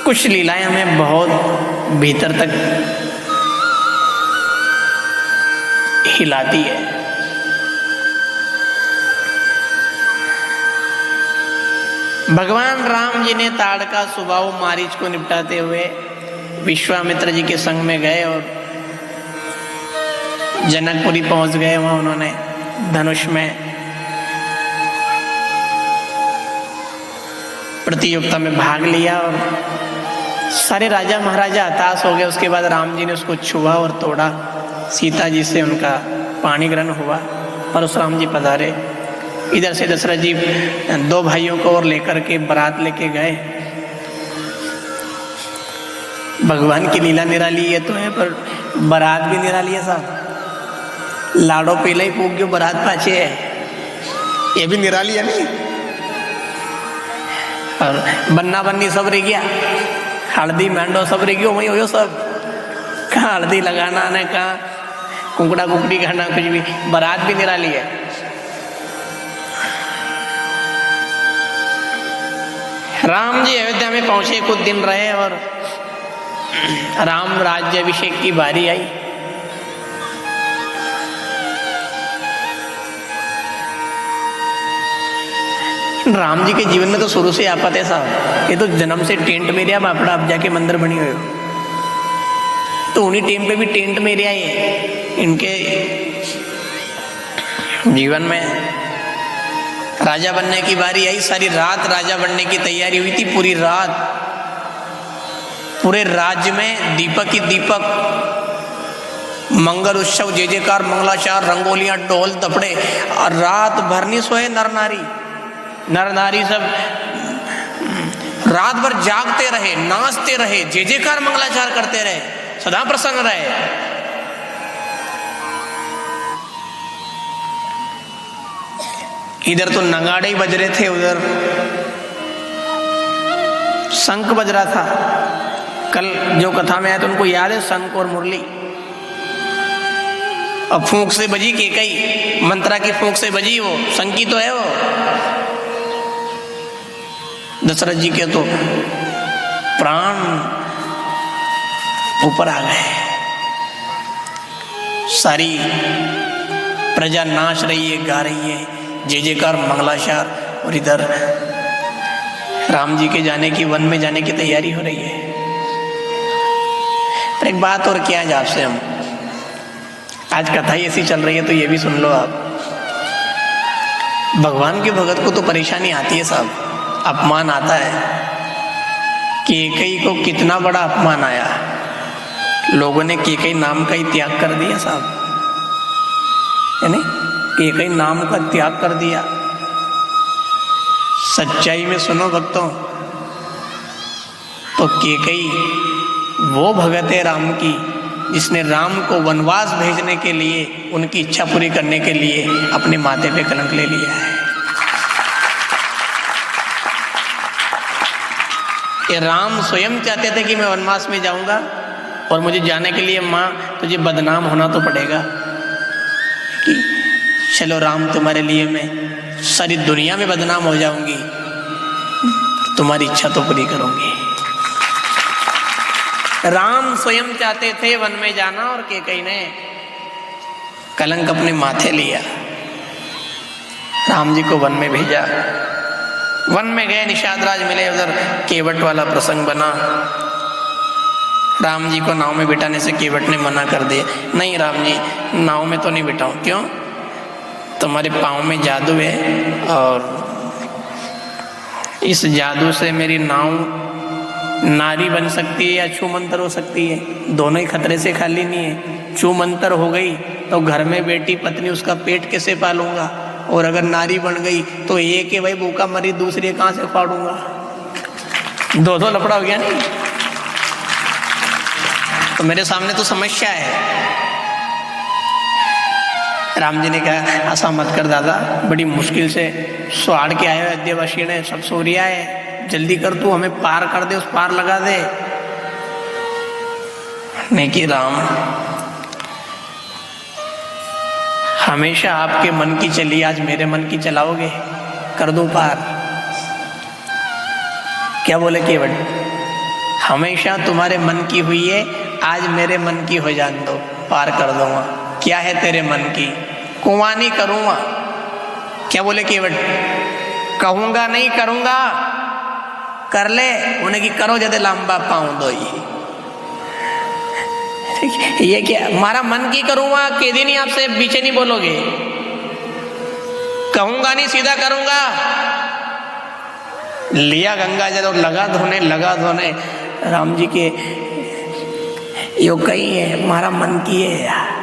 कुछ लीलाएं हमें बहुत भीतर तक हिलाती है। भगवान राम जी ने ताड़का सुबाहु मारीच को निपटाते हुए विश्वामित्र जी के संग में गए और जनकपुरी पहुंच गए। वहां उन्होंने धनुष में प्रतियोगिता में भाग लिया और सारे राजा महाराजा हताश हो गए। उसके बाद राम जी ने उसको छुआ और तोड़ा। सीता जी से उनका पाणी ग्रहण हुआ। परशुराम जी पधारे। इधर से दशरथ जी दो भाइयों को और लेकर के बारात लेके गए। भगवान की लीला निराली ये तो है, पर बारात भी निराली है साहब। लाडो पीले ही पूग गयो, बारात पाछे है, ये भी निराली है नहीं। और बन्ना बन्नी सब रह गया, हल्दी मैंडो सब रह गयो, वही हो सब। कहाँ हल्दी लगाना ने कहाँ कुकड़ा कुकड़ी खाना, कुछ भी। बारात भी निराली है। राम जी अयोध्या में पहुंचे, कुछ दिन रहे और राम राज्याभिषेक की बारी आई। राम जी के जीवन में तो शुरू से आपत है साहब। ये तो जन्म से टेंट में रहा बापड़ा, अब जाके मंदिर बनी हुई हो। तो उन्हीं टेंट पे भी टेंट में रहा है। इनके जीवन में राजा बनने की बारी आई। सारी रात राजा बनने की तैयारी हुई थी। पूरी रात पूरे राज्य में दीपक ही दीपक, मंगल उत्सव, जय जयकार, मंगलाचार, रंगोलियां, ढोल दपड़े। और रात भर नहीं सोए नर नारी। नर नारी सब रात भर जागते रहे, नाचते रहे, जय जयकार मंगलाचार करते रहे, सदा प्रसन्न रहे। इधर तो नगाड़े ही बज रहे थे, उधर शंख बज रहा था। कल जो कथा में आया तो उनको याद है, शंख और मुरली। अब फूंक से बजी केकई, मंत्रा की फूंक से बजी, वो शंख की तो है वो। दशरथ जी के तो प्राण ऊपर आ गए। सारी प्रजा नाच रही है, गा रही है, जय जयकार मंगलाचार। और इधर राम जी के जाने की, वन में जाने की तैयारी हो रही है। पर एक बात और क्या है आपसे, हम आज कथा ही ऐसी चल रही है तो ये भी सुन लो आप। भगवान के भगत को तो परेशानी आती है साहब, अपमान आता है। केकई को कितना बड़ा अपमान आया। लोगों ने केकई नाम का ही त्याग कर दिया साहब, यानी केकई नाम का त्याग कर दिया। सच्चाई में सुनो भक्तों, तो केकई वो भगत है राम की, जिसने राम को वनवास भेजने के लिए, उनकी इच्छा पूरी करने के लिए अपने माथे पे कलंक ले लिया है। ये राम स्वयं चाहते थे कि मैं वनवास में जाऊंगा और मुझे जाने के लिए माँ तुझे बदनाम होना तो पड़ेगा कि चलो राम तुम्हारे लिए मैं सारी दुनिया में बदनाम हो जाऊंगी, तुम्हारी इच्छा तो पूरी करूंगी। राम स्वयं चाहते थे वन में जाना और केकई ने कलंक अपने माथे लिया। राम जी को वन में भेजा। वन में गए, निषाद राज मिले, उधर केवट वाला प्रसंग बना। राम जी को नाव में बिठाने से केवट ने मना कर दिया, नहीं राम जी नाव में तो नहीं बिठाऊं। क्यों? तुम्हारे पाँव में जादू है और इस जादू से मेरी नाव नारी बन सकती है या छू मंतर हो सकती है, दोनों ही खतरे से खाली नहीं है। छू मंतर हो गई तो घर में बेटी पत्नी उसका पेट कैसे पालूंगा, और अगर नारी बन गई तो एक है भाई भूखा मरी, दूसरी कहाँ से फाड़ूंगा, दो लफड़ा हो गया नहीं। तो मेरे सामने तो समस्या है। राम जी ने कहा ऐसा मत कर दादा, बड़ी मुश्किल से स्वाड़ के आए अयोध्यावासी ने, सब सो रिया है, जल्दी कर तू हमें पार कर दे, उस पार लगा दे। नहीं कि राम हमेशा आपके मन की चली, आज मेरे मन की चलाओगे, कर दो पार। क्या बोले केवट, हमेशा तुम्हारे मन की हुई है, आज मेरे मन की हो जान दो, पार कर दूंगा। क्या है तेरे मन की, कुंवानी करूंगा। क्या बोले केवट, कहूंगा नहीं करूंगा, कर ले उन्हें की करो जदे लंबा पाऊं दो। ये क्या हमारा मन की करूंगा, के दिन ही आपसे पीछे नहीं बोलोगे, कहूंगा नहीं सीधा करूंगा। लिया गंगा जल और लगा धोने राम जी के यो कही है, हमारा मन की है यार।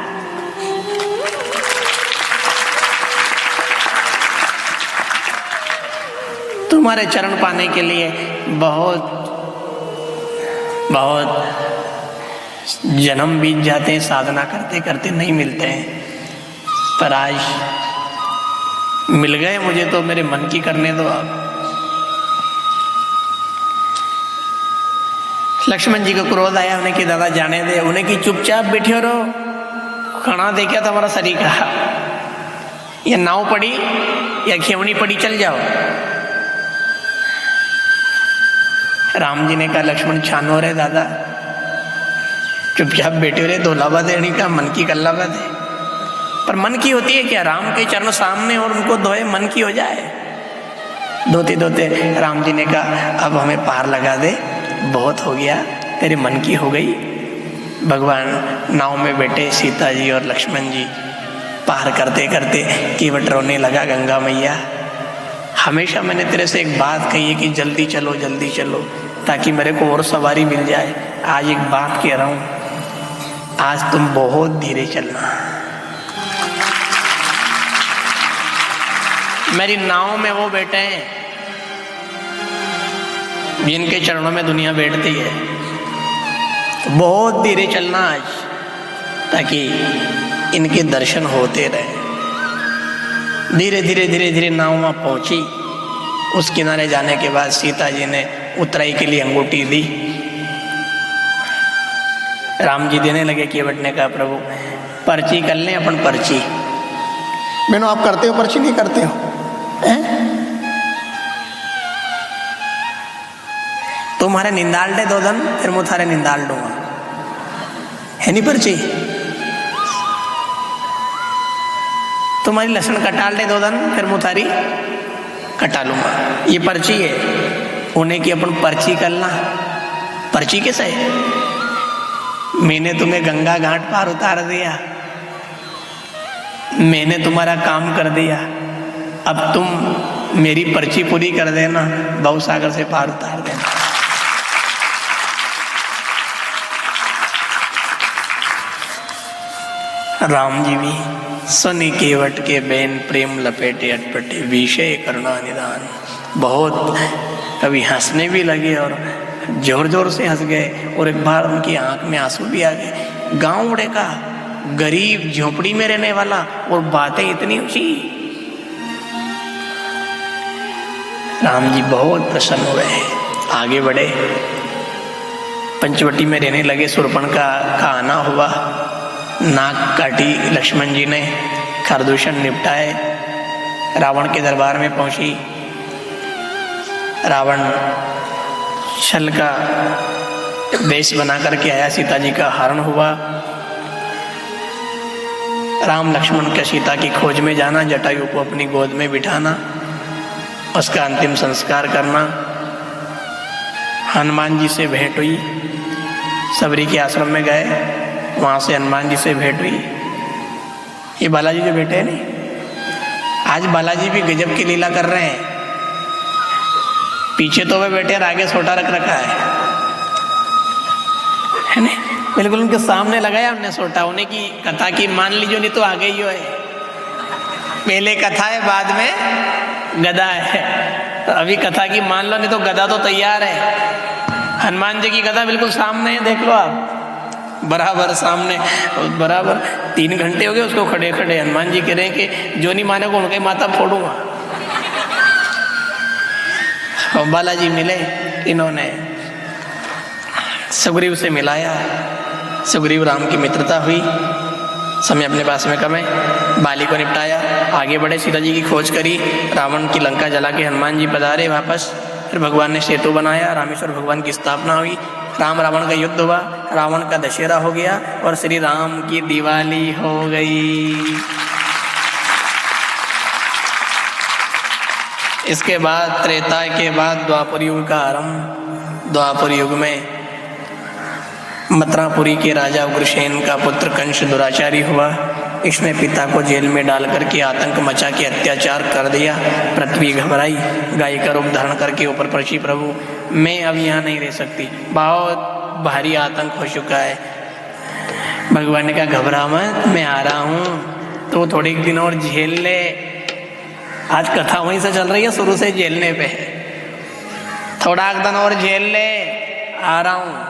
तुम्हारे चरण पाने के लिए बहुत जन्म बीत जाते हैं, साधना करते करते नहीं मिलते हैं, पर आज मिल गए मुझे, तो मेरे मन की करने दो आप। लक्ष्मण जी को क्रोध आया, उन्हें कि दादा जाने दे, उन्हें कि चुपचाप बैठे रहो, खाना देखा तुम्हारा सरीका, या नाव पड़ी या खेवनी पड़ी, चल जाओ। राम जी ने कहा लक्ष्मण छानो रे दादा, चुपचाप बैठे रहे, धोलावा देने का मन की कल्लावा दे। पर मन की होती है क्या, राम के चरण सामने और उनको धोए, मन की हो जाए। धोते धोते राम जी ने कहा अब हमें पार लगा दे, बहुत हो गया, तेरे मन की हो गई। भगवान नाव में बैठे, सीता जी और लक्ष्मण जी पार करते करते केवट रोने लगा, गंगा मैया हमेशा मैंने तेरे से एक बात कही है कि जल्दी चलो ताकि मेरे को और सवारी मिल जाए। आज एक बात कह रहा हूं, आज तुम बहुत धीरे चलना। मेरी नाव में वो बैठे हैं जिनके चरणों में दुनिया बैठती है, तो बहुत धीरे चलना आज, ताकि इनके दर्शन होते रहे। धीरे धीरे नाव वहां पहुंची। उस किनारे जाने के बाद सीता जी ने उतराई के लिए अंगूठी दी। राम जी देने लगे, केवट ने कहा प्रभु पर्ची कर लें अपन, पर्ची। मैंने आप करते हो पर्ची, नहीं करते हो? तुम्हारे निंदाल दे दो दिन, फिर मैं थारे निंदाल दूंगा, है नहीं पर्ची? तुम्हारी लहसुन कटाल दे दो दिन, फिर मैं थारी कटा लूंगा। ये पर्ची है, उन्हें की अपन पर्ची करना। पर्ची कैसे है? मैंने तुम्हें गंगा घाट पार उतार दिया, मैंने तुम्हारा काम कर दिया, अब तुम मेरी पर्ची पूरी कर देना, भवसागर से पार उतार देना। राम जी भी सुनी केवट के बैन, प्रेम लपेटे अटपटे, विषय करना निदान। बहुत कभी हंसने भी लगे और जोर जोर से हंस गए, और एक बार उनकी आंख में आंसू भी आ गए। गांव उड़े का गरीब झोपड़ी में रहने वाला, और बातें इतनी ऊंची। राम जी बहुत प्रसन्न हुए, आगे बढ़े, पंचवटी में रहने लगे। सुरपणखा का आना हुआ, नाक काटी लक्ष्मण जी ने, खरदूषण निपटाए, रावण के दरबार में पहुंची। रावण छल का वेश बना करके आया, सीता जी का हरण हुआ। राम लक्ष्मण के सीता की खोज में जाना, जटायु को अपनी गोद में बिठाना, उसका अंतिम संस्कार करना। हनुमान जी से भेंट हुई, सबरी के आश्रम में गए, वहां से हनुमान जी से भेंट हुई। ये बालाजी जो बेटे हैं नहीं, आज बालाजी भी गजब की लीला कर रहे हैं। पीछे तो वे बेटे और आगे छोटा रख रखा है। है ना, बिल्कुल उनके सामने लगाया हमने सोटा होने की कथा की मान लीजिए, नहीं तो आ गई हो है। पहले कथा है बाद में गदा है, तो अभी कथा की मान लो, नहीं तो गदा तो तैयार है। हनुमान जी की गदा बिल्कुल सामने है, देख लो आप, बराबर सामने, बराबर 3 घंटे हो गए उसको खड़े खड़े। हनुमान जी कह रहे हैं कि जो नहीं मानेगा उनके माथा फोड़ूंगा। और बालाजी मिले, इन्होंने सुग्रीव से मिलाया, सुग्रीव राम की मित्रता हुई, समय अपने पास में कम है, बाली को निपटाया, आगे बढ़े, सीता जी की खोज करी, रावण की लंका जला के हनुमान जी पधारे वापस, फिर भगवान ने सेतु बनाया, रामेश्वर भगवान की स्थापना हुई, राम रावण का युद्ध हुआ, रावण का दशहरा हो गया और श्री राम की दिवाली हो गई। इसके बाद त्रेता के बाद द्वापर युग का आरंभ। द्वापर युग में मथुरापुरी के राजा उग्रसेन का पुत्र कंस दुराचारी हुआ। इसने पिता को जेल में डाल करके आतंक मचा के अत्याचार कर दिया। पृथ्वी घबराई, गाय का रूप धारण करके ऊपर पहुंची, प्रभु मैं अब यहाँ नहीं रह सकती, बहुत भारी आतंक हो चुका है। भगवान ने कहा घबरा मत, मैं आ रहा हूँ, तो थोड़े दिन और झेल ले। आज कथा वहीं से चल रही है, शुरू से झेलने पे, थोड़ा दिन और झेल ले, आ रहा हूँ।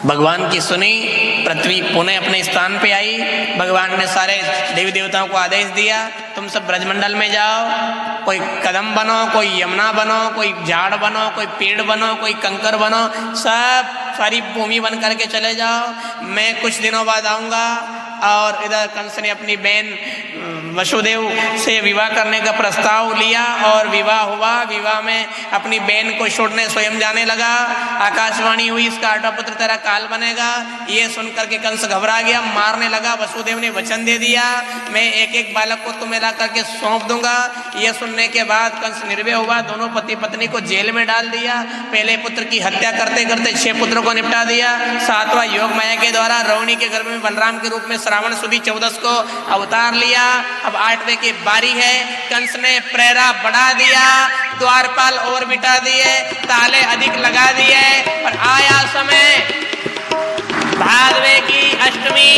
भगवान की सुनी, पृथ्वी पुनः अपने स्थान पे आई। भगवान ने सारे देवी देवताओं को आदेश दिया, तुम सब ब्रजमंडल में जाओ, कोई कदम बनो, कोई यमुना बनो, कोई झाड़ बनो, कोई पेड़ बनो, कोई कंकर बनो, सब सारी भूमि बन करके चले जाओ। मैं कुछ दिनों बाद आऊँगा। और इधर कंस ने अपनी बहन वसुदेव से विवाह करने का प्रस्ताव लिया और विवाह हुआ। विवाह में अपनी बहन को छोड़ने स्वयं जाने लगा। आकाशवाणी हुई, इसका 8वां पुत्र तेरा काल बनेगा। ये सुन करके कंस घबरा गया, मारने लगा। वसुदेव ने वचन दे दिया, मैं एक एक बालक को तुम्हें ला करके सौंप दूंगा। ये सुनने के बाद कंस निर्भय हुआ, दोनों पति पत्नी को जेल में डाल दिया। पहले पुत्र की हत्या करते करते 6 पुत्रों को निपटा दिया। 7वां योग माया के द्वारा रोहिणी के गर्भ में बलराम के रूप में श्रावण सुदी 14 को अवतार लिया। अब 8वें की बारी है। कंस ने प्रेरा बढ़ा दिया, द्वारपाल और बिठा दिए, ताले अधिक लगा दिए। पर आया समय भादवे की अष्टमी,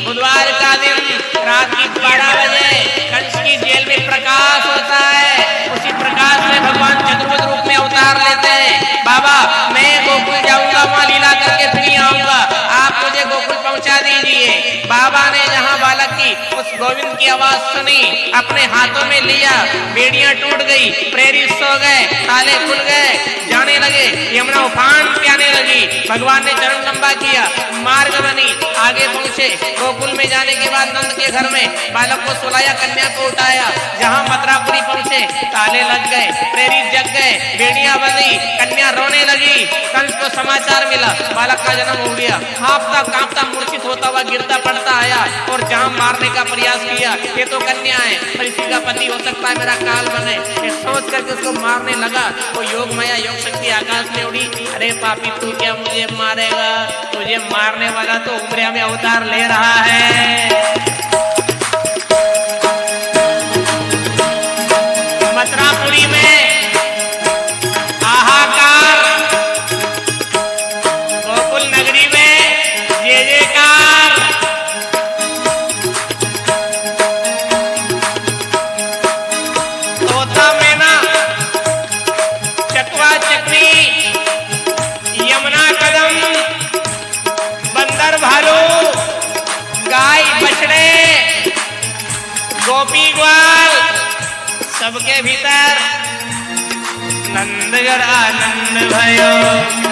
बुधवार का दिन, रात की 12 बजे कंस की जेल में प्रकाश होता है। उसी प्रकाश में भगवान चतुर्भुज रूप में अवतार लेते हैं। बाबा मैं गोकुल जाऊंगा, वहां लीला करके फिर आऊंगा, आप मुझे गोकुल पहुंचा दीजिए। बाबा ने जहां बालक की उस गोविंद की आवाज सुनी, अपने हाथों में लिया, बेड़ियां टूट गई, प्रेरित सो गए, ताले खुल गए, जाने लगे, यमुना उफान पे आने लगी। भगवान ने चरण लंबा किया, मार्ग बनी, आगे पहुंचे। गोकुल में जाने के बाद नंद के घर में बालक को सुलाया, कन्या को उठाया। जहां मथुरापुरी पहुंचे, ताले लग गए, प्रेरित जग गए, बेड़ियां बंधी, कन्या रोने लगी। कंस को समाचार मिला, बालक का जन्म हो गया। कांपता कांपता मूर्छित होता हुआ गिरता पड़ता आया और जहां मारने का प्रयास किया, ये तो कन्या है, पर इसी का पति हो सकता है, मेरा काल बने, ये सोच करके उसको मारने लगा। वो योग माया योग शक्ति आकाश में उड़ी। अरे पापी तू क्या मुझे मारेगा, तुझे मारने वाला तो उमरिया में अवतार ले रहा है। मथुरापुरी में हाहाकार, गोकुल नगरी में जय जयकार। तोता मैना, चकवा चकवी, यमुना कदम, बंदर भालू, गाय बछड़े, गोपी ग्वाल, सबके भीतर नंदगढ़ आनंद भयो।